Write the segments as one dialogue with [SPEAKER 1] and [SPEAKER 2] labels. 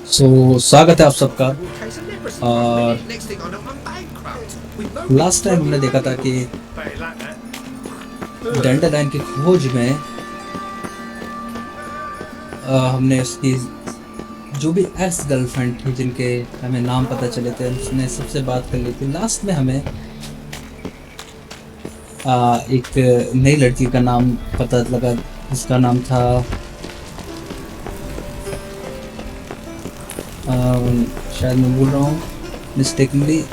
[SPEAKER 1] स्वागत है आप सबका। और लास्ट टाइम हमने देखा था कि डैंडरलाइन की खोज में हमने उसकी जो भी एक्स गर्लफ्रेंड थी जिनके हमें नाम पता चले थे, उसने सबसे बात कर ली थी। लास्ट में हमें एक नई लड़की का नाम पता लगा जिसका नाम था शायद मैं बोल रहा हूँ mistakenly.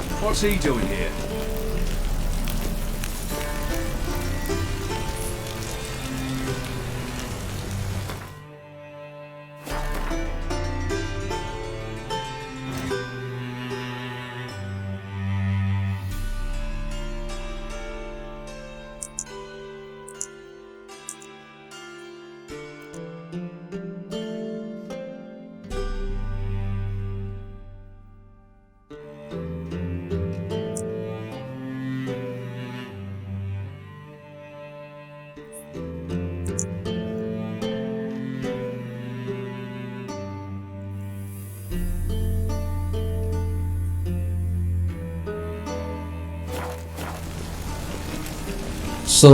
[SPEAKER 1] So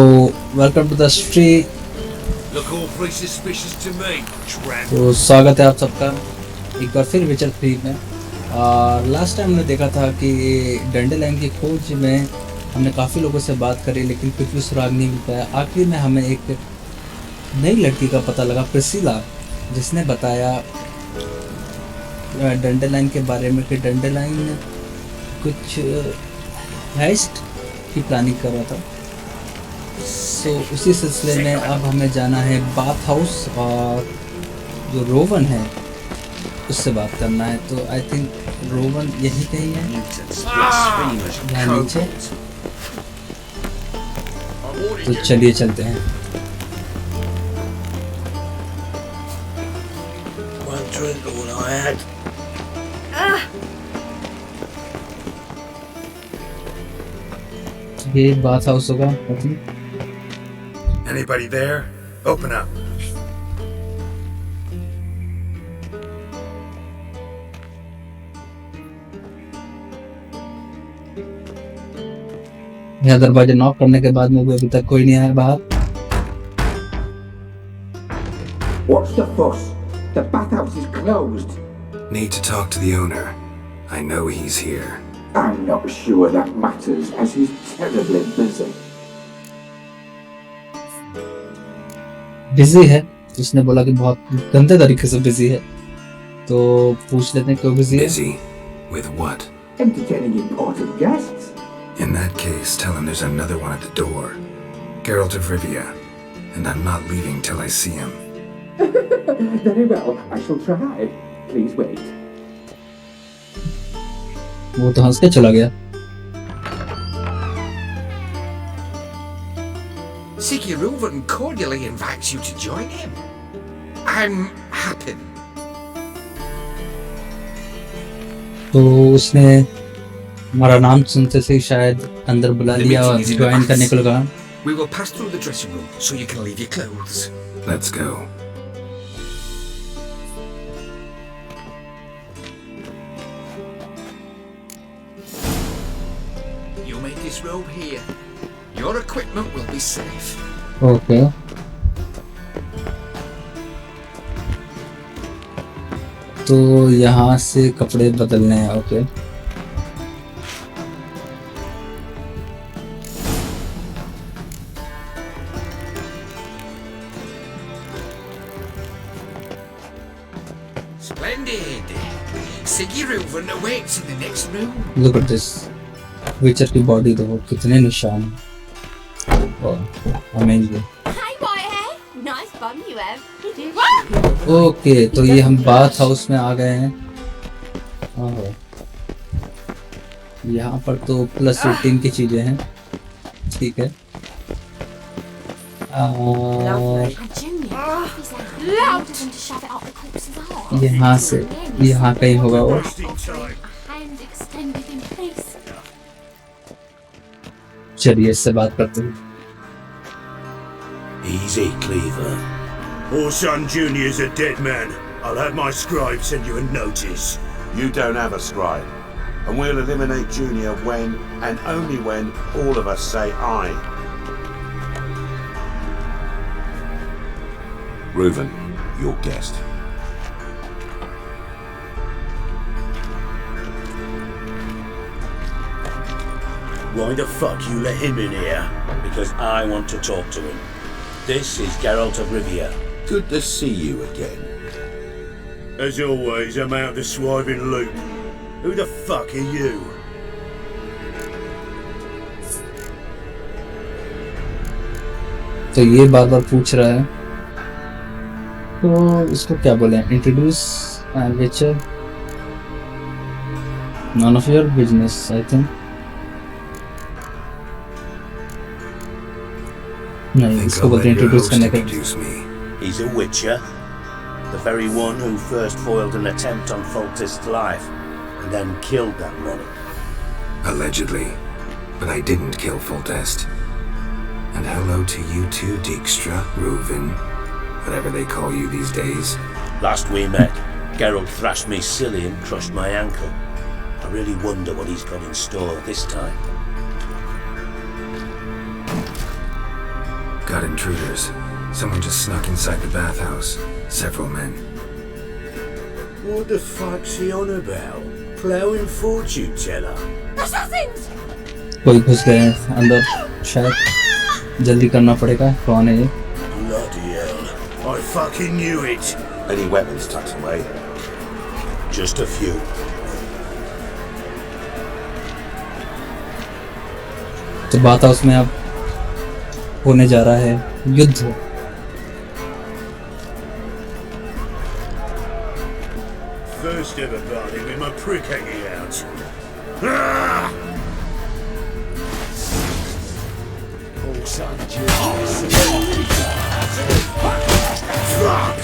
[SPEAKER 1] welcome to the street.
[SPEAKER 2] Look awfully suspicious to me, tramp.
[SPEAKER 1] तो स्वागत है आप सबका एक बार फिर विचर 3 में। और लास्ट टाइम हमने देखा था कि डैंडेलियन की खोज में हमने काफ़ी लोगों से बात करी लेकिन कुछ भी सुराग नहीं मिल पाया। आखिर में हमें एक नई लड़की का पता लगा, प्रिसिला, जिसने बताया डैंडेलियन के बारे में कि डैंडेलियन कुछ हेस्ट की प्लानिंग कर रहा था। तो उसी सिलसिले में अब हमें जाना है बाथ हाउस और जो रोवन है उससे बात करना है। तो आई थिंक रोवन यही कहीं है, यहाँ नीचे। तो चलिए चलते हैं। ये बाथ हाउस होगा।
[SPEAKER 2] Anybody there? Open up.
[SPEAKER 1] यहाँ दरवाजा नॉक करने के बाद में भी अभी तक कोई नहीं आया बाहर।
[SPEAKER 3] What's the fuss? The bathhouse is closed.
[SPEAKER 2] Need to talk to the owner. I know he's here.
[SPEAKER 3] I'm not sure that matters, as he's terribly busy.
[SPEAKER 1] Busy है, उसने बोला कि बहुत गंदे तरीके से बिजी है। तो पूछ लेते हैं क्यों बिजी है।
[SPEAKER 2] Busy? With what?
[SPEAKER 3] Entertaining important guests.
[SPEAKER 2] In that case, tell him there's another one at the door. Geralt of Rivia. And I'm not leaving till I see him.
[SPEAKER 3] Very well, I shall try. Please wait.
[SPEAKER 1] वो तो हंस के चला गया।
[SPEAKER 4] Siguruvin cordially invites you to join him. I'm happy.
[SPEAKER 1] तो उसने हमारा नाम सुनते से शायद अंदर बुला लिया और ज्वाइन करने को लगा।
[SPEAKER 4] We will pass through the dressing room so you can leave your clothes.
[SPEAKER 2] Let's go.
[SPEAKER 4] You make this robe here. Your equipment will be safe.
[SPEAKER 1] Okay. तो यहाँ से कपड़े बदलने हैं। Okay.
[SPEAKER 4] Splendid. Siguruvin awaits in the next room.
[SPEAKER 1] Look at this. विचर की body देखो कितने निशान हैं। Amazing.
[SPEAKER 5] Hi, Whitehair. Nice bum you have.
[SPEAKER 1] Okay, तो ये हम बाथ हाउस में आ गए हैं। यहाँ पर तो प्लस 18 की चीजें हैं, ठीक है। यहाँ से यहाँ कहीं होगा वो। चलिए इससे बात करते हैं।
[SPEAKER 2] Easy, Cleaver.
[SPEAKER 6] Orson Jr.'s a dead man. I'll have my scribe send you a notice.
[SPEAKER 7] You don't have a scribe, and we'll eliminate Junior when, and only when, all of us say aye. Reuven, your guest.
[SPEAKER 6] Why the fuck you let him in here?
[SPEAKER 8] Because I want to talk to him. This is Geralt of Rivia.
[SPEAKER 7] Good to see you again.
[SPEAKER 6] As always, I'm out the swiving loop. Who the fuck are you?
[SPEAKER 1] तो ये बार बार पूछ रहा है, तो इसको क्या बोले? Introduce वेचर, none of your business, I think. नहीं,
[SPEAKER 2] Think
[SPEAKER 1] इसको
[SPEAKER 2] I'll
[SPEAKER 1] बोलते
[SPEAKER 2] let
[SPEAKER 1] हैं
[SPEAKER 2] your
[SPEAKER 1] इंट्रोड्यूस
[SPEAKER 2] host
[SPEAKER 1] करने का.
[SPEAKER 2] introduce me.
[SPEAKER 8] He's a witcher. The very one who first foiled an attempt on Foltest's life, and then killed that monarch.
[SPEAKER 2] Allegedly. But I didn't kill Foltest. And hello to you too, Dijkstra, Reuven, whatever they call you these days.
[SPEAKER 8] Last we met, Geralt thrashed me silly and crushed my ankle. I really wonder what he's got in store this time.
[SPEAKER 2] Got intruders. Someone just snuck inside the bathhouse. Several men.
[SPEAKER 6] What the fuck's he on about? Plowing fortune teller?
[SPEAKER 5] Assassins!
[SPEAKER 1] कोई घुस गए हैं अंदर, शायद जल्दी करना पड़ेगा. कौन है ये?
[SPEAKER 6] Bloody hell. I fucking knew it.
[SPEAKER 7] Any weapons tucked away?
[SPEAKER 8] Just a few.
[SPEAKER 1] तो बात हाउस में अब होने जा रहा है युद्ध.
[SPEAKER 6] First ever party with my prick hanging out. Ah! Oh, son, fuck!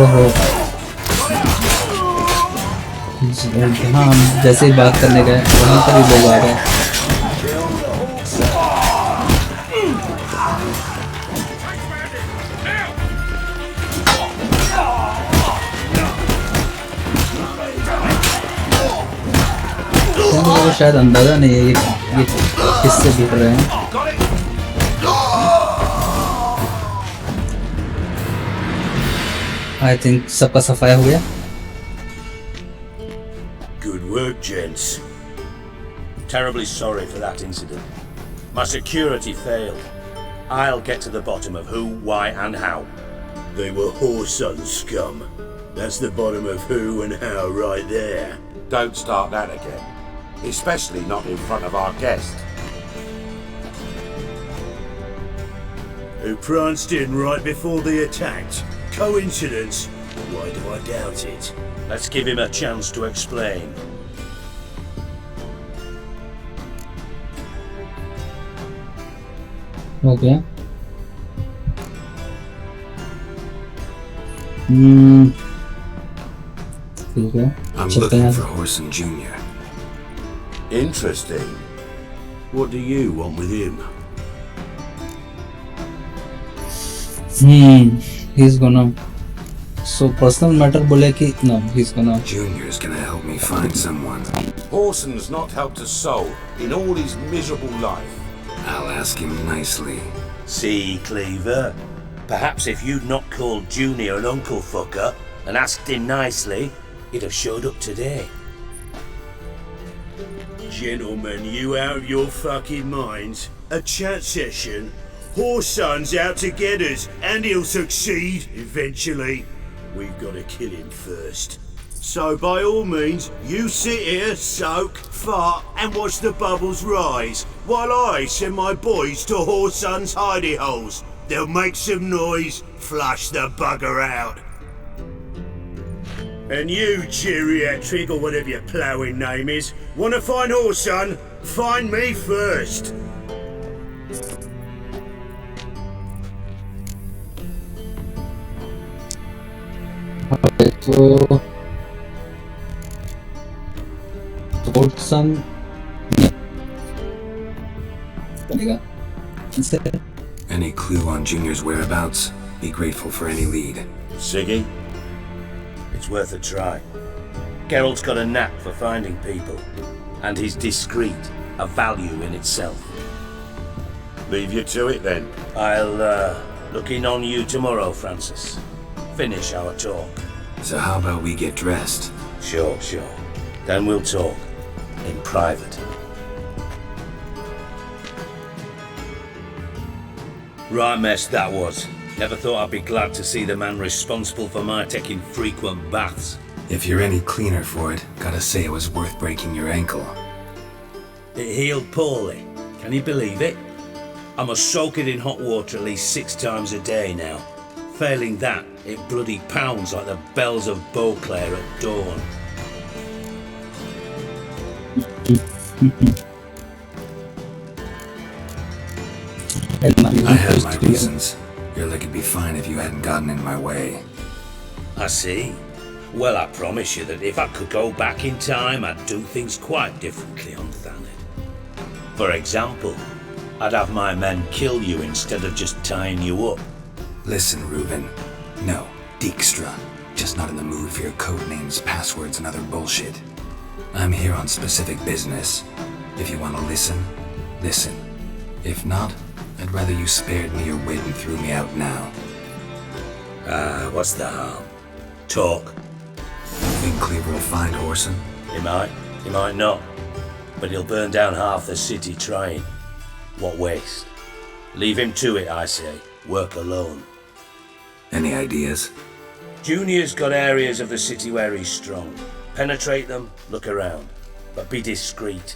[SPEAKER 1] ओहो, हाँ, हम जैसे ही बात करने गए वहाँ पर ही लोग आ गए. तो शायद अंदाजा नहीं है ये किससे दिख रहे हैं. आई थिंक सबका सफाया हो गया.
[SPEAKER 6] Good work, gents.
[SPEAKER 8] Terribly sorry for that incident. My security failed. I'll get to the bottom of who, why, and how.
[SPEAKER 6] They were whoreson scum. That's the bottom of who and how right there.
[SPEAKER 7] Don't start that again. Especially not in front of our guest.
[SPEAKER 6] Who pranced in right before they attacked. Coincidence? Why do I doubt it?
[SPEAKER 8] Let's give him a chance to explain.
[SPEAKER 1] Okay. ठीक है.
[SPEAKER 2] I'm
[SPEAKER 1] चलते
[SPEAKER 2] looking
[SPEAKER 1] हैं.
[SPEAKER 2] for Horson Jr.
[SPEAKER 6] Interesting. What do you want with him?
[SPEAKER 1] He's gonna. So personal matter बोले कि no, he's gonna.
[SPEAKER 2] Junior's gonna help me find someone.
[SPEAKER 7] Horson's not helped a soul in all his miserable life.
[SPEAKER 2] I'll ask him nicely.
[SPEAKER 8] See, Cleaver? Perhaps if you'd not called Junior an uncle fucker and asked him nicely, he'd have showed up today.
[SPEAKER 6] Gentlemen, you out of your fucking minds? A chat session? Horson's out to get us, and he'll succeed eventually. We've got to kill him first. So by all means, you sit here, soak, fart, and watch the bubbles rise, while I send my boys to Horson's hidey holes. They'll make some noise, flush the bugger out. And you, geriatric, or whatever your ploughing name is, want to find Horson? Find me first.
[SPEAKER 1] तो Horson बनेगा.
[SPEAKER 2] Any clue on Junior's whereabouts? Be grateful for any lead.
[SPEAKER 8] Siggy? It's worth a try. Geralt's got a knack for finding people, and he's discreet, a value in itself.
[SPEAKER 7] Leave you to it then.
[SPEAKER 8] I'll look in on you tomorrow, Francis. Finish our talk.
[SPEAKER 2] So how about we get dressed?
[SPEAKER 8] Sure. Then we'll talk. In private. Right mess that was. Never thought I'd be glad to see the man responsible for my taking frequent baths.
[SPEAKER 2] If you're any cleaner for it, gotta say it was worth breaking your ankle.
[SPEAKER 8] It healed poorly. Can you believe it? I must soak it in hot water at least 6 times a day now. Failing that, it bloody pounds like the bells of Beauclair at dawn.
[SPEAKER 2] I had my reasons. Your leg would be fine if you hadn't gotten in my way.
[SPEAKER 8] I see. Well, I promise you that if I could go back in time, I'd do things quite differently on Thanet. For example, I'd have my men kill you instead of just tying you up.
[SPEAKER 2] Listen, Reuben. No, Dijkstra. Just not in the mood for your code names, passwords, and other bullshit. I'm here on specific business. If you want to listen, listen. If not, I'd rather you spared me your wit and threw me out now.
[SPEAKER 8] What's the harm? Talk.
[SPEAKER 2] Think Cleaver will find Horson?
[SPEAKER 8] He might not. But he'll burn down half the city trying. What waste? Leave him to it, I say. Work alone.
[SPEAKER 2] Any ideas?
[SPEAKER 8] Junior's got areas of the city where he's strong. Penetrate them, look around. But be discreet.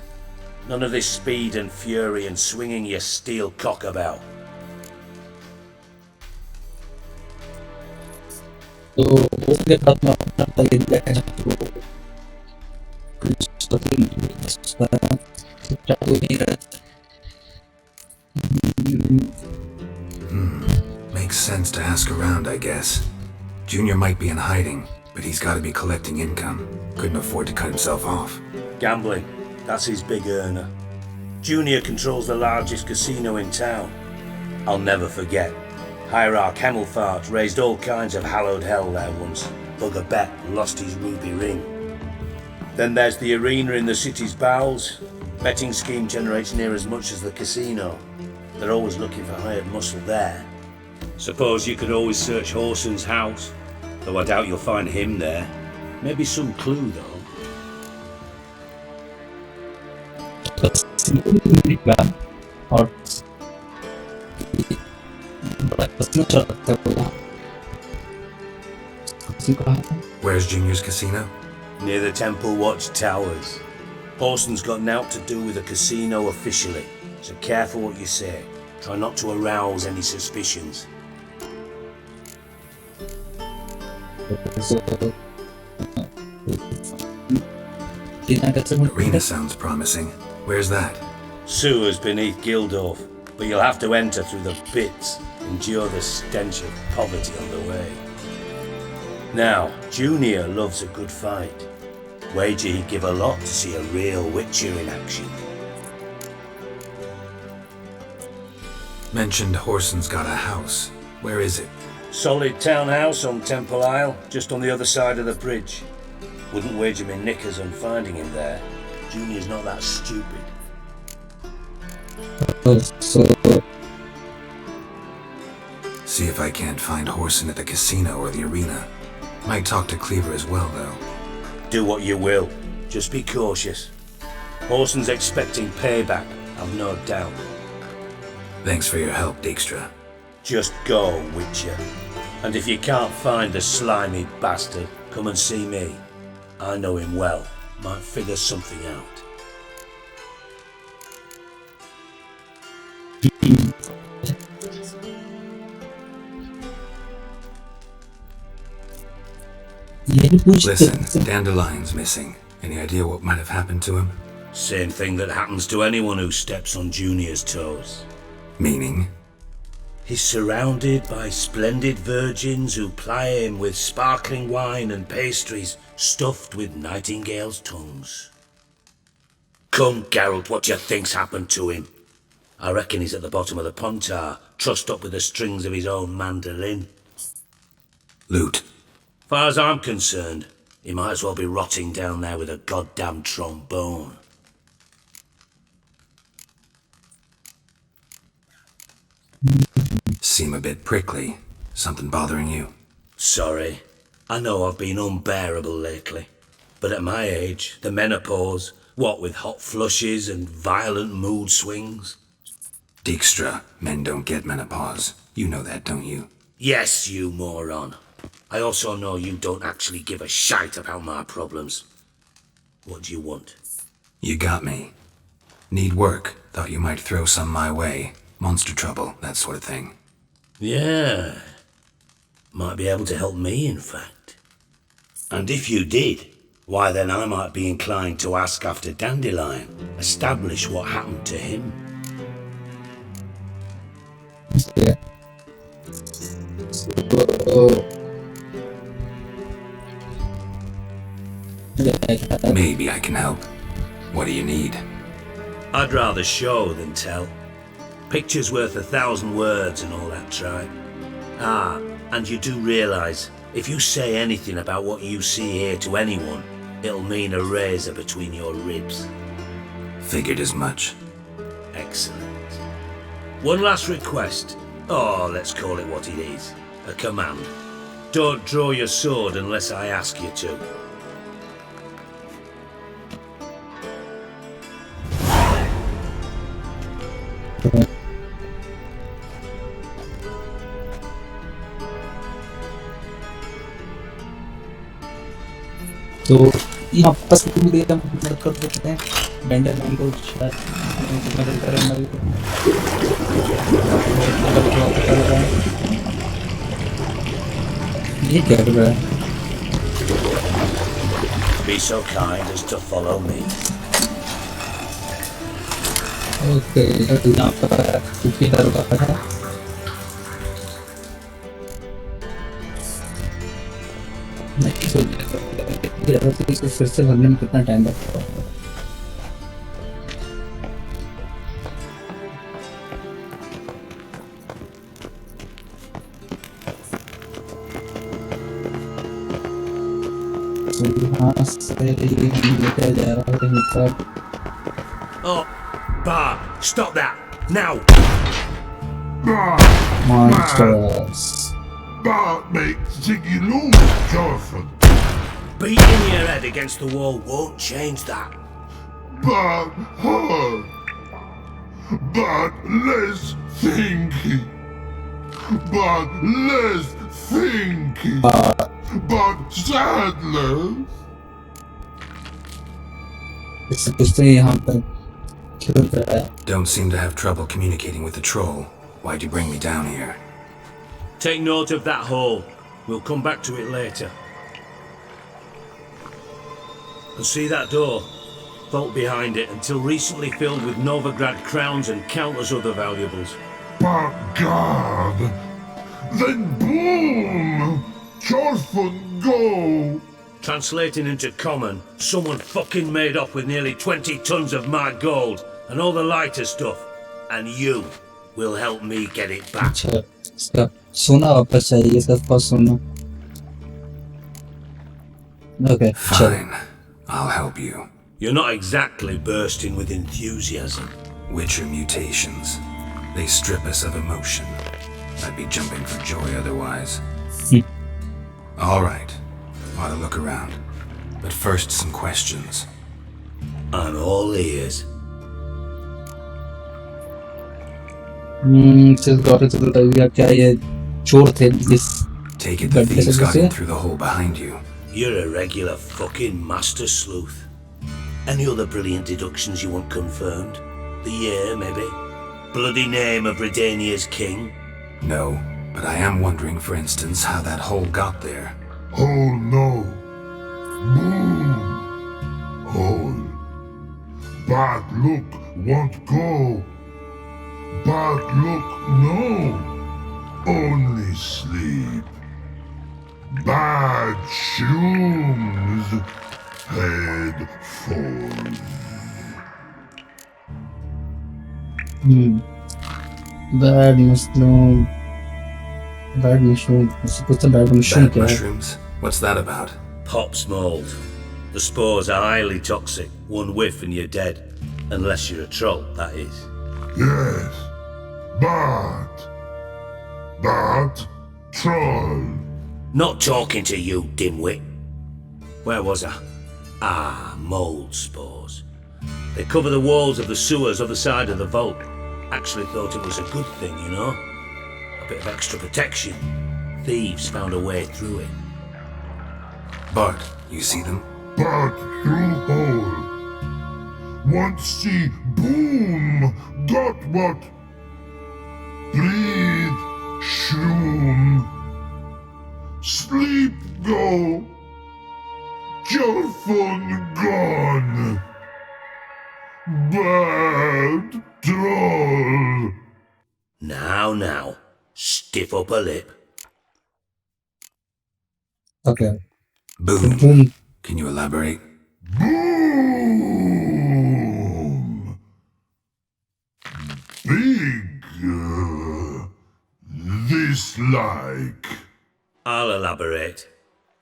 [SPEAKER 8] None of this speed and fury and swinging your steel cock about.
[SPEAKER 1] तो उसके बाद में अपना पहले देखा जाता है कुछ तो नहीं रहता.
[SPEAKER 2] Makes sense to ask around, I guess. Junior might be in hiding, but he's got to be collecting income. Couldn't afford to cut himself off.
[SPEAKER 8] Gambling, that's his big earner. Junior controls the largest casino in town. I'll never forget. Hierarch Hemmelfart raised all kinds of hallowed hell there once. Bugger bet lost his ruby ring. Then there's the arena in the city's bowels. Betting scheme generates near as much as the casino. They're always looking for hired muscle there. Suppose you could always search Horson's house, though I doubt you'll find him there. Maybe some clue, though.
[SPEAKER 1] और बड़ा पसंद चलता है वो.
[SPEAKER 2] Where's Junior's casino?
[SPEAKER 8] Near the Temple Watch Towers. Horson's got naught to do with the casino officially, so careful what you say. Try not to arouse any suspicions.
[SPEAKER 2] Arena sounds promising. Where's that?
[SPEAKER 8] Sewers beneath Gildorf, but you'll have to enter through the pits, endure the stench of poverty on the way. Now, Junior loves a good fight. Wager he'd give a lot to see a real Witcher in action.
[SPEAKER 2] Mentioned Horson's got a house. Where is it?
[SPEAKER 8] Solid townhouse on Temple Isle, just on the other side of the bridge. Wouldn't wager me knickers on finding him there. Junior's not that stupid.
[SPEAKER 2] See if I can't find Horson at the casino or the arena. Might talk to Cleaver as well, though.
[SPEAKER 8] Do what you will. Just be cautious. Horson's expecting payback, I've no doubt.
[SPEAKER 2] Thanks for your help, Dijkstra.
[SPEAKER 8] Just go, Witcher. And if you can't find the slimy bastard, come and see me. I know him well. Might figure something out.
[SPEAKER 2] Listen, Dandelion's missing. Any idea what might have happened to him?
[SPEAKER 8] Same thing that happens to anyone who steps on Junior's toes.
[SPEAKER 2] Meaning?
[SPEAKER 8] He's surrounded by splendid virgins who ply him with sparkling wine and pastries stuffed with nightingales' tongues. Come, Geralt, what do you think's happened to him? I reckon he's at the bottom of the pontar, trussed up with the strings of his own mandolin.
[SPEAKER 2] Loot.
[SPEAKER 8] Far as I'm concerned, he might as well be rotting down there with a goddamn trombone.
[SPEAKER 2] Seem a bit prickly. Something bothering you?
[SPEAKER 8] Sorry. I know I've been unbearable lately. But at my age, the menopause, what with hot flushes and violent mood swings.
[SPEAKER 2] Dijkstra, men don't get menopause. You know that, don't you?
[SPEAKER 8] Yes, you moron. I also know you don't actually give a shite about my problems. What do you want?
[SPEAKER 2] You got me. Need work. Thought you might throw some my way. Monster trouble, that sort of thing.
[SPEAKER 8] Yeah. Might be able to help me, in fact. And if you did, why then I might be inclined to ask after Dandelion. Establish what happened to him.
[SPEAKER 1] Yeah.
[SPEAKER 2] Maybe I can help. What do you need?
[SPEAKER 8] I'd rather show than tell. Picture's worth 1,000 words and all that tripe. Ah, and you do realise, if you say anything about what you see here to anyone, it'll mean a razor between your ribs.
[SPEAKER 2] Figured as much.
[SPEAKER 8] Excellent. One last request. Oh, let's call it what it is. A command. Don't draw your sword unless I ask you to.
[SPEAKER 1] तो यहाँ पर भी हम मदद कर सकते हैं डैंडरलाइन को शायद मदद करें हमारी को ये क्या कर रहा है
[SPEAKER 8] Be so kind as to follow me.
[SPEAKER 1] Okay यहाँ पर कुकी दर का है नहीं सोच इसको फिर से भरने में कितना टाइम लगता है
[SPEAKER 8] Oh, Bart, stop that! Now!
[SPEAKER 1] monsters
[SPEAKER 9] Bart makes Ziggy Loo, Jonathan.
[SPEAKER 8] Beating your head against the wall won't change that.
[SPEAKER 9] But hard. But less thinky. But less thinky. But sadness.
[SPEAKER 1] इससे पूछते हैं यहाँ पर क्यों कर रहा है
[SPEAKER 2] Don't seem to have trouble communicating with the troll. Why'd you bring me down here?
[SPEAKER 8] Take note of that hole. We'll come back to it later. And see that door? Vault behind it, until recently filled with Novigrad crowns and countless other valuables.
[SPEAKER 9] But God. Then boom. Jonathan, go.
[SPEAKER 8] Translating into common, someone fucking made off with nearly 20 tons of my gold and all the lighter stuff. And you will help me get it back.
[SPEAKER 1] अच्छा इसका सोना वापस चाहिए सबका सोना okay चल
[SPEAKER 2] Fine. I'll help you.
[SPEAKER 8] You're not exactly bursting with enthusiasm.
[SPEAKER 2] Witcher mutations. They strip us of emotion. I'd be jumping for joy otherwise. All right. Ought to look around. But first, some questions.
[SPEAKER 8] I'm all ears.
[SPEAKER 1] चल गौरव चल बताइए क्या ये चोर थे जिस
[SPEAKER 2] Take it the
[SPEAKER 1] But
[SPEAKER 2] thieves got
[SPEAKER 1] this
[SPEAKER 2] in
[SPEAKER 1] is-
[SPEAKER 2] through the hole behind you.
[SPEAKER 8] You're a regular fucking master sleuth. Any other brilliant deductions you want confirmed? The year, maybe? Bloody name of Redania's king?
[SPEAKER 2] No, but I am wondering, for instance, how that hole got there.
[SPEAKER 9] Oh no. Boom. Hole. Bad look won't go. Bad look no. Only sleep. Bad shoes. Head full.
[SPEAKER 1] Bad mushroom कुछ तो bad mushroom
[SPEAKER 2] Bad
[SPEAKER 1] क्या है?
[SPEAKER 2] mushrooms? What's that about?
[SPEAKER 8] Pops mold. The spores are highly toxic. One whiff and you're dead. Unless you're a troll, that is.
[SPEAKER 9] Yes. But troll.
[SPEAKER 8] Not talking to you, dimwit. Where was I? Ah, mold spores. They cover the walls of the sewers other side of the vault. Actually thought it was a good thing, you know? A bit of extra protection. Thieves found a way through it.
[SPEAKER 2] Bart, you see them?
[SPEAKER 9] But through hole. Want see boom. Got what? Breathe. Shroom. Sleep go. Careful gone. Bad troll.
[SPEAKER 8] Now. Stiff upper lip.
[SPEAKER 1] Okay.
[SPEAKER 2] Boom.
[SPEAKER 1] Boom.
[SPEAKER 2] Can you elaborate?
[SPEAKER 9] Boom. Big. This like.
[SPEAKER 8] I'll elaborate.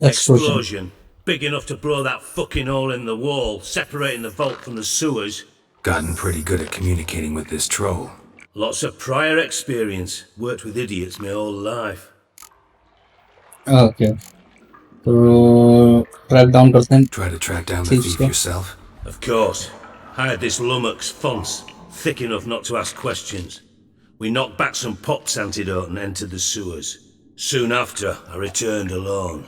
[SPEAKER 1] Explosion.
[SPEAKER 8] Explosion. Big enough to blow that fucking hole in the wall, separating the vault from the sewers.
[SPEAKER 2] Gotten pretty good at communicating with this troll.
[SPEAKER 8] Lots of prior experience. Worked with idiots my whole life.
[SPEAKER 1] Okay. तो track down करते हैं.
[SPEAKER 2] Try to track down the
[SPEAKER 1] Teach
[SPEAKER 2] thief
[SPEAKER 1] them.
[SPEAKER 2] yourself?
[SPEAKER 8] Of course. Hired this lummox, Fons, thick enough not to ask questions. We knocked back some Pop's antidote and entered the sewers. Soon after, I returned alone.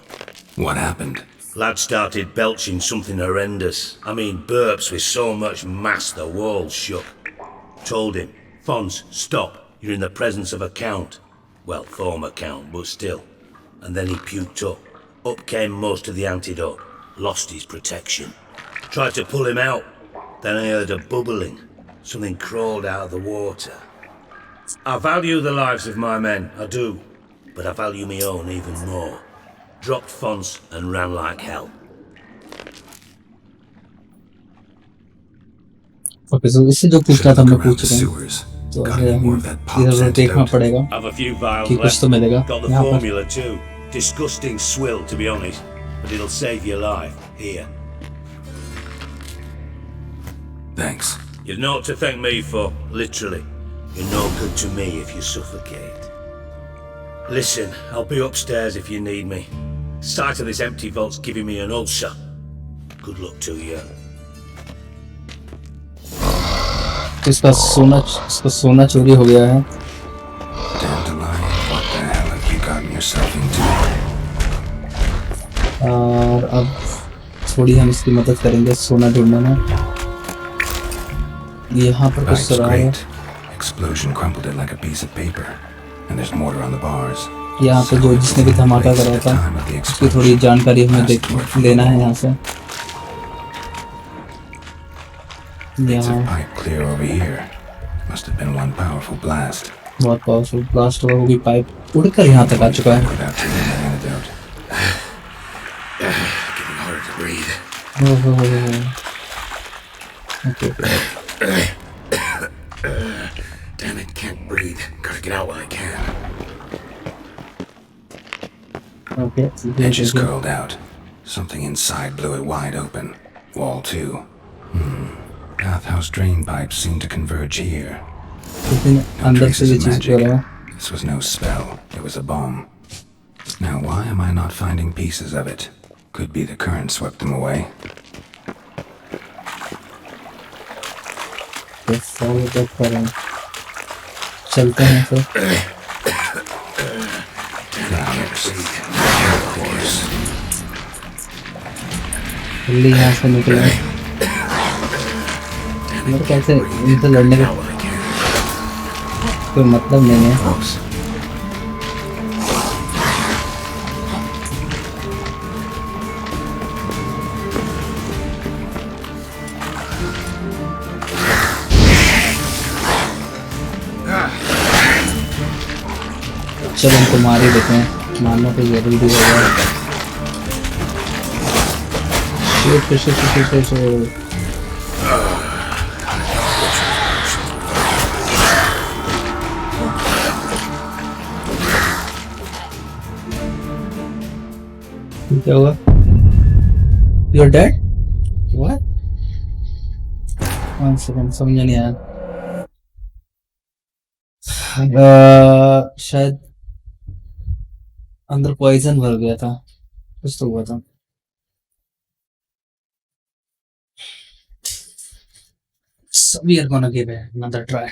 [SPEAKER 2] What happened?
[SPEAKER 8] Lad started belching something horrendous. I mean, burps with so much mass the walls shook. Told him, Fons, stop. You're in the presence of a count. Well, former count, but still. And then he puked up. Up came most of the antidote. Lost his protection. Tried to pull him out. Then I heard a bubbling. Something crawled out of the water. I value the lives of my men, I do. But I value my own even more. Dropped Fons and ran like hell.
[SPEAKER 1] Okay, so इससे जो पूछना था
[SPEAKER 2] Should
[SPEAKER 1] मैं
[SPEAKER 2] look around
[SPEAKER 1] पूछ
[SPEAKER 2] the
[SPEAKER 1] रहा हूँ.
[SPEAKER 2] sewers.
[SPEAKER 1] तो
[SPEAKER 2] Got any more of that
[SPEAKER 1] इधर
[SPEAKER 2] Pop's
[SPEAKER 1] उधर देखना
[SPEAKER 2] antidote?
[SPEAKER 1] पड़ेगा
[SPEAKER 8] Have a few vials
[SPEAKER 1] कि कुछ
[SPEAKER 8] left.
[SPEAKER 1] तो मिलेगा
[SPEAKER 8] Got the
[SPEAKER 1] यहाँ पर.
[SPEAKER 8] formula too. Disgusting swill, to be honest. But it'll save your life. Here.
[SPEAKER 2] Thanks.
[SPEAKER 8] You've naught to thank me for, literally. You're no good to me if you suffocate. Listen, I'll be upstairs if you need me. Sight of this empty vault's giving me an ulcer. Good luck to you.
[SPEAKER 1] इसका सोना चोरी हो गया है.
[SPEAKER 2] Dandelion, what the hell have you gotten yourself into?
[SPEAKER 1] और अब थोड़ी हम इसकी मदद करेंगे सोना ढूंढने में. यहाँ पर कुछ
[SPEAKER 2] Pipe's
[SPEAKER 1] सराह है.
[SPEAKER 2] great. Explosion crumpled it like a piece of paper. And there's mortar on the bars.
[SPEAKER 1] यहाँ पे जो जिसने भी धमाका करा था उसकी थोड़ी जानकारी हमें लेना है यहाँ से.
[SPEAKER 2] Bits of
[SPEAKER 1] यहाँ
[SPEAKER 2] pipe clear over here. Must have been one powerful blast.
[SPEAKER 1] बहुत पावरफुल ब्लास्ट हुआ. वो भी पाइप उड़कर यहाँ तक आ चुका है.
[SPEAKER 2] Without taking the antidote.
[SPEAKER 4] Getting harder to breathe.
[SPEAKER 1] Okay.
[SPEAKER 4] Damn it, can't breathe. Gotta get out while I can.
[SPEAKER 1] Okay.
[SPEAKER 2] Edges curled out. Something inside blew it wide open. Wall too. Bathhouse drain pipes seem to converge here.
[SPEAKER 1] लेकिन
[SPEAKER 2] No
[SPEAKER 1] अंदर से
[SPEAKER 2] traces
[SPEAKER 1] ये
[SPEAKER 2] of
[SPEAKER 1] चीज कर रहा है.
[SPEAKER 2] magic. This was no spell. It was a bomb. Now why am I not finding pieces of it? Could be the current swept them away.
[SPEAKER 1] Follow back कर रहे हैं. चलते हैं फिर. जल्दी यहाँ से निकले. मेरे ख्याल से इनसे लड़ने का कोई मतलब नहीं है. चलो इनको मार ही देते हैं. मारना तो जरूरी होगा. क्या हुआ? You're dead? What? One second, समझ नहीं आया। शायद अंदर पॉइजन भर गया था, कुछ तो हुआ था। So we are gonna give it another try.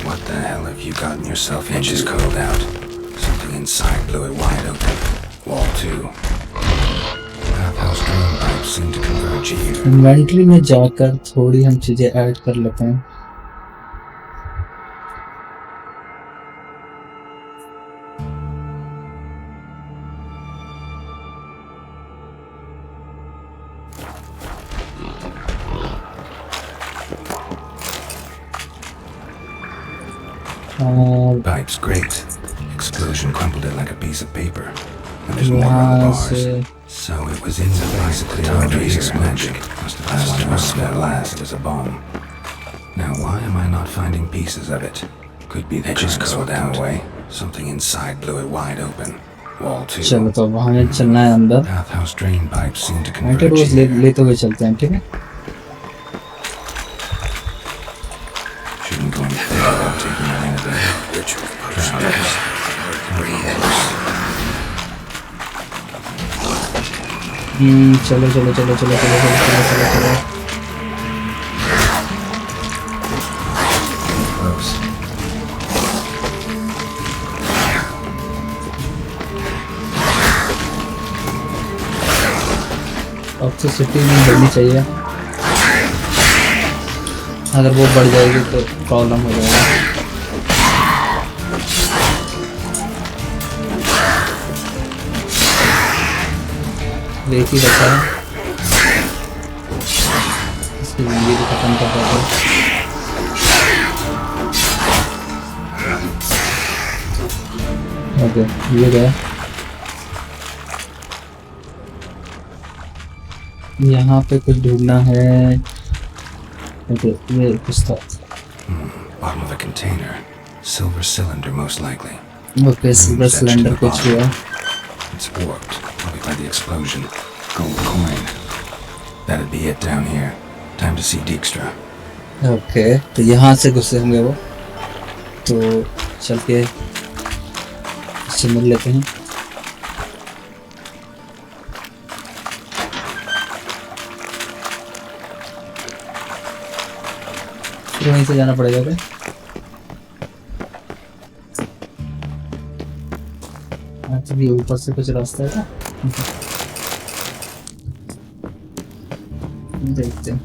[SPEAKER 2] What the hell have you gotten yourself into? Hinges curled out. Something inside blew it wide open. Wall 2. Bathhouse drain pipes seem to converge here.
[SPEAKER 1] Inventory में जाकर थोड़ी हम चीजें add कर लेते हैं।
[SPEAKER 2] Pipes great. Explosion crumpled it like a piece of paper. And there's more on the bars. So it was in the basically our basic magic. Must have passed to us that last. It was a bomb. Now why am I not finding pieces of it? Could be the just curled out away. Something inside blew it wide open. Wall 2.
[SPEAKER 1] चलो तो वहाँ चलना है अंदर।
[SPEAKER 2] Bathhouse drain pipes seem to
[SPEAKER 1] anti
[SPEAKER 2] converge
[SPEAKER 1] rose
[SPEAKER 2] here.
[SPEAKER 1] लेते हुए चलते हैं, ठीक है?
[SPEAKER 2] Shouldn't go any further without taking out anything. Ritual potions.
[SPEAKER 1] चलो चलो चलो चलो चलो चलो चलो चलो चलो।
[SPEAKER 2] Close.
[SPEAKER 1] टॉक्सिसिटी नहीं बढ़नी चाहिए, अगर वो बढ़ जाएगी तो प्रॉब्लम हो जाएगा। एक ही बचा है, इसकी जिंदगी को खत्म कर देते हैं। ओके, ये गया। यहाँ पे कुछ ढूंढना है। ओके, ये कुछ था।
[SPEAKER 2] Bottom of a container. Silver cylinder most likely.
[SPEAKER 1] Okay, silver cylinder कुछ हुआ।
[SPEAKER 2] It's warped. Probably by the explosion. Gold coin. That'd be it down here. Time to see Dijkstra.
[SPEAKER 1] Okay, तो यहाँ से घुसे होंगे वो, तो चल के इससे मिल लेते हैं। फिर वहीं से जाना पड़ेगा क्या? अच्छा, ये ऊपर से कुछ रास्ता है क्या? देखते हैं।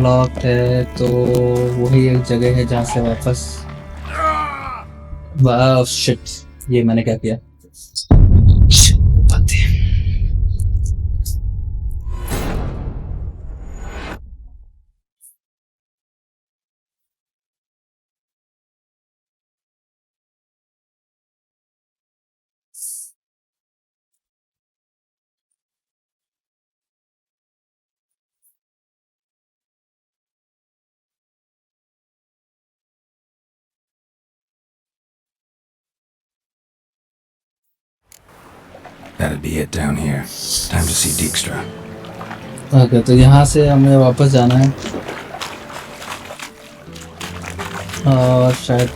[SPEAKER 1] लॉक है, तो वही एक जगह है जहाँ से वापस। वाह शिट, ये मैंने क्या किया?
[SPEAKER 2] That'd be it down here. Time to see Dijkstra.
[SPEAKER 1] Okay, तो यहाँ से हमें वापस जाना है और शायद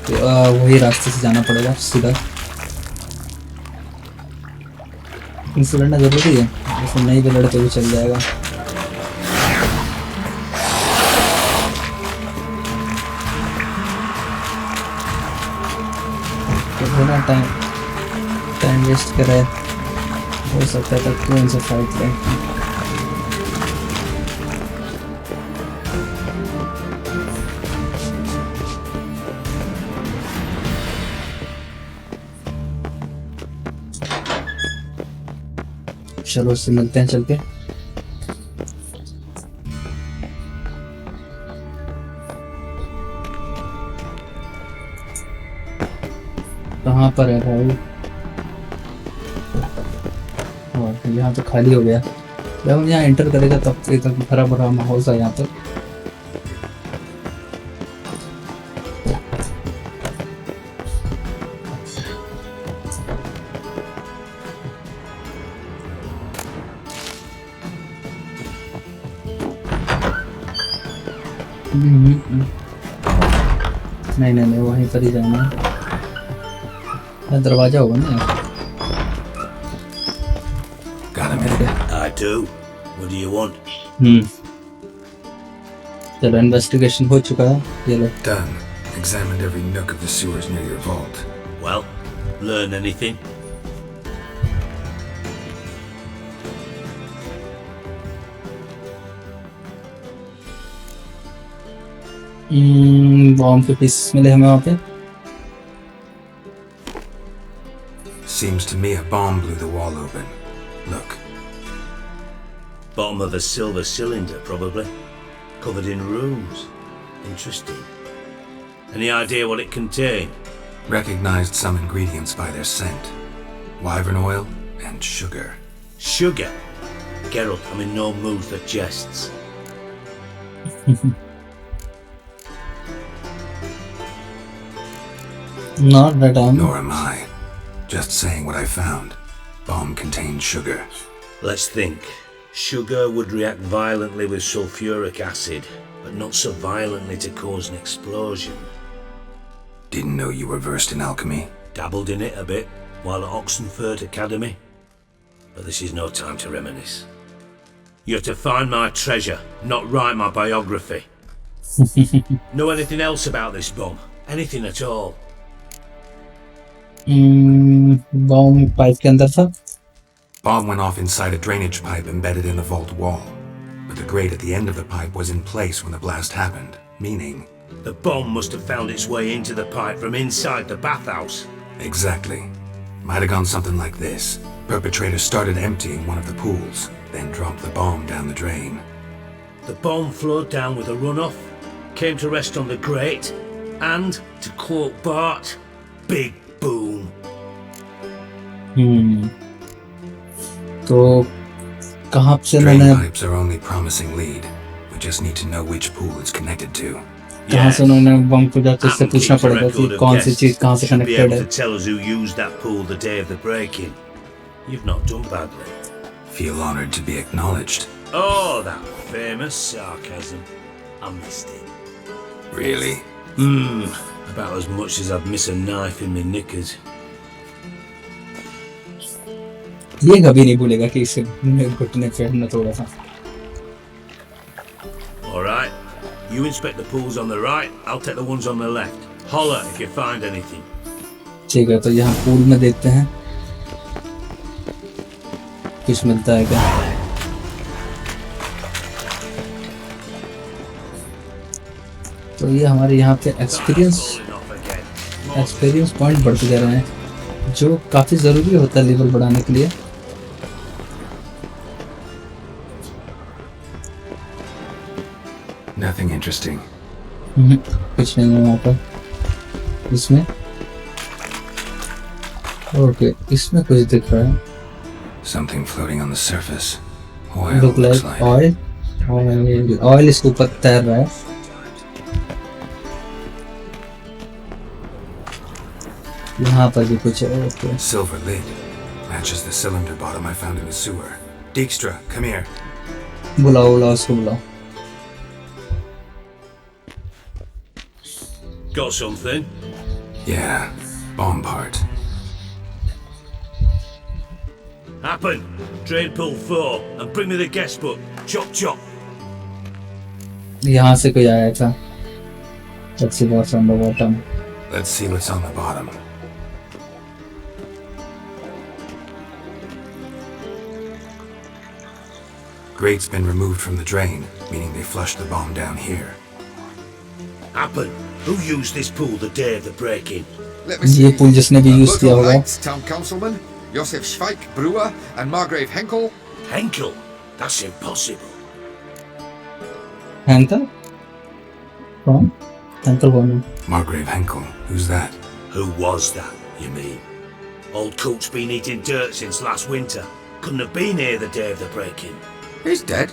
[SPEAKER 1] वही रास्ते से जाना पड़ेगा सीधा। इनसे लड़ना जरूरी है, जैसे नहीं भी लड़े तो भी चल जाएगा। तो थोड़ा टाइम वेस्ट कर रहे, हो सकता है तब तो इनसे फाइट करें। चलो उससे मिलते हैं चल के। कहाँ पर है भाई? यहाँ तो खाली हो गया। जब हम यहाँ एंटर करेगा तब से तक भरा भरा माहौल था यहाँ पर। नहीं नहीं नहीं, वहीं पर ही जाना है। दरवाजा होगा ना?
[SPEAKER 8] I do. What do you want?
[SPEAKER 1] चलो इन्वेस्टिगेशन हो चुका है। ये लो।
[SPEAKER 2] Done. Examined every nook of the sewers near your vault.
[SPEAKER 8] Well, learn anything?
[SPEAKER 1] Bomb के पीस मिले हमें वहाँ पे।
[SPEAKER 2] Seems to me a bomb blew the wall open. Look.
[SPEAKER 8] Bottom of a silver cylinder, probably. Covered in runes. Interesting. Any idea what it contained?
[SPEAKER 2] Recognized some ingredients by their scent. Wyvern oil and sugar.
[SPEAKER 8] Sugar? Geralt, I'm in no mood for jests.
[SPEAKER 1] Not that I'm.
[SPEAKER 2] Nor am I. Just saying what I found. Bomb contained sugar.
[SPEAKER 8] Let's think. Sugar would react violently with sulfuric acid, but not so violently to cause an explosion.
[SPEAKER 2] Didn't know you were versed in alchemy.
[SPEAKER 8] Dabbled in it a bit while at Oxenford Academy. But this is no time to reminisce. You have to find my treasure, not write my biography. Know anything else about this bomb? Anything at all?
[SPEAKER 1] Bomb pipe के अंदर था।
[SPEAKER 2] Bomb went off inside a drainage pipe embedded in the vault wall. But the grate at the end of the pipe was in place when the blast happened, meaning...
[SPEAKER 8] The bomb must have found its way into the pipe from inside the bathhouse.
[SPEAKER 2] Exactly. Might have gone something like this. Perpetrator started emptying one of the pools, then dropped the bomb down the drain.
[SPEAKER 8] The bomb flowed down with a runoff, came to rest on the grate, and, to quote Bart, big boom.
[SPEAKER 1] तो कहाँ से
[SPEAKER 2] Drain
[SPEAKER 1] मैंने
[SPEAKER 2] pipes are only promising lead. We just need to know which pool it's connected to.
[SPEAKER 1] कहाँ से उन्होंने बम को जाकर इससे पूछना पड़ेगा कि कौन सी चीज कहाँ से
[SPEAKER 8] Should be
[SPEAKER 1] कनेक्टेड
[SPEAKER 8] able
[SPEAKER 1] है।
[SPEAKER 8] to tell us who used that pool the day of the break-in. You've not done badly.
[SPEAKER 2] Feel honored to be acknowledged.
[SPEAKER 8] Oh, that famous sarcasm. I missed it.
[SPEAKER 2] Really?
[SPEAKER 8] About as much as I'd miss a knife in my knickers.
[SPEAKER 1] ये कभी नहीं भूलेगा कि इसे घुटने पे हमने तोड़ा था।
[SPEAKER 8] All right. You inspect the pools on the right. I'll take the ones on the left. Holler if you find anything.
[SPEAKER 1] ठीक है, तो यहाँ पूल में देखते हैं कुछ मिलता है क्या। तो ये हमारे यहाँ पे एक्सपीरियंस पॉइंट बढ़ते जा रहे हैं, जो काफ़ी ज़रूरी होता है लेवल बढ़ाने के लिए।
[SPEAKER 2] Nothing interesting.
[SPEAKER 1] कुछ नहीं है वहाँ पर। इसमें ओके, इसमें कुछ दिख रहा है।
[SPEAKER 2] Something floating on the surface. Oil
[SPEAKER 1] Look
[SPEAKER 2] looks
[SPEAKER 1] like
[SPEAKER 2] like.
[SPEAKER 1] Oil इसके ऊपर तैर रहा है। यहाँ पर भी कुछ है। Okay,
[SPEAKER 2] Silver lid. Matches the cylinder bottom I found in the sewer. Dijkstra, come here.
[SPEAKER 1] बुलाओ उसको बुलाओ।
[SPEAKER 8] Got something?
[SPEAKER 2] Yeah, bomb part.
[SPEAKER 8] Happen. Trade pool 4 and bring me the guest book. Chop chop.
[SPEAKER 1] यहाँ से कोई आया था। Let's see what's on the bottom.
[SPEAKER 2] Let's see what's on the bottom. Grate's been removed from the drain, meaning they flushed the bomb down here.
[SPEAKER 8] Happen. Who used this pool the day of the break-in?
[SPEAKER 3] Let me
[SPEAKER 1] ये
[SPEAKER 3] see.
[SPEAKER 1] पुल जिसने भी use किया होगा।
[SPEAKER 3] Knight, Town Councilman, Josef Schweik, Brewer, and Margrave Henkel.
[SPEAKER 8] Henkel? That's impossible.
[SPEAKER 1] Henkel कौन? Henkel कौन है?
[SPEAKER 2] Margrave Henkel, who's that?
[SPEAKER 8] Who was that? You mean? Old Coot's been eating dirt since last winter. Couldn't have been here the day of the break-in.
[SPEAKER 4] He's dead?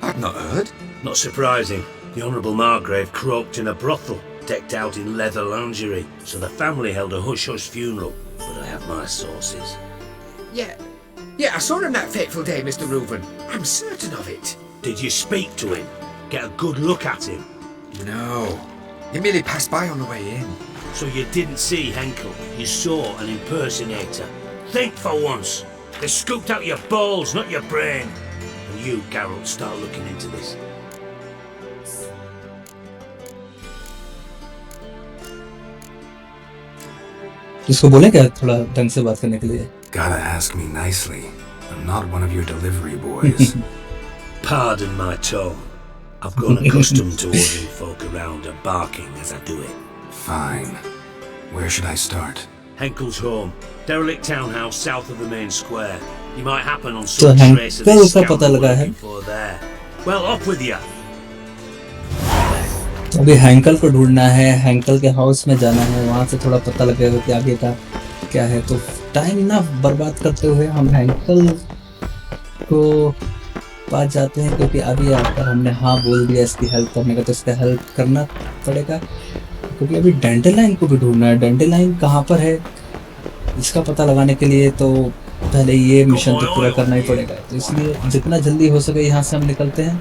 [SPEAKER 4] I've not heard.
[SPEAKER 8] Not surprising. The Honourable Margrave croaked in a brothel, decked out in leather lingerie, so the family held a hush-hush funeral. But I have my sources.
[SPEAKER 4] Yeah, I saw him that fateful day, Mr. Reuven. I'm certain of it.
[SPEAKER 8] Did you speak to him? Get a good look at him?
[SPEAKER 4] No, he merely passed by on the way in.
[SPEAKER 8] So you didn't see Henkel, you saw an impersonator. Think for once. They scooped out your balls, not your brain. And you, Geralt, start looking into this.
[SPEAKER 1] इसको बोले क्या थोड़ा ढंग से बात करने के लिए?
[SPEAKER 2] Gotta ask me nicely. I'm not one of your delivery boys.
[SPEAKER 8] Pardon my tone. I've grown accustomed to ordering folk around and barking as I do it.
[SPEAKER 2] Fine. Where should I start?
[SPEAKER 8] Henkel's home. Derelict townhouse south of the main square. You might happen on
[SPEAKER 1] तो
[SPEAKER 8] some trace of
[SPEAKER 1] Henkel
[SPEAKER 8] this
[SPEAKER 1] का पता
[SPEAKER 8] scoundrel
[SPEAKER 1] लगा है.
[SPEAKER 8] looking for there. Well, off with you.
[SPEAKER 1] अभी Henkel को ढूंढना है, Henkel के हाउस में जाना है, वहाँ से थोड़ा पता लगेगा कि आगे का क्या है. तो टाइम ना बर्बाद करते हुए हम हैंकल को पास जाते हैं, क्योंकि अभी आकर हमने हाँ बोल दिया इसकी हेल्प करने का, तो इसका हेल्प करना पड़ेगा. क्योंकि अभी डैंडेलाइन को भी ढूंढना है. डैंडेलाइन कहाँ पर है इसका पता लगाने के लिए तो पहले ये मिशन तो पूरा करना ही पड़ेगा. तो इसलिए जितना जल्दी हो सके यहाँ से हम निकलते हैं.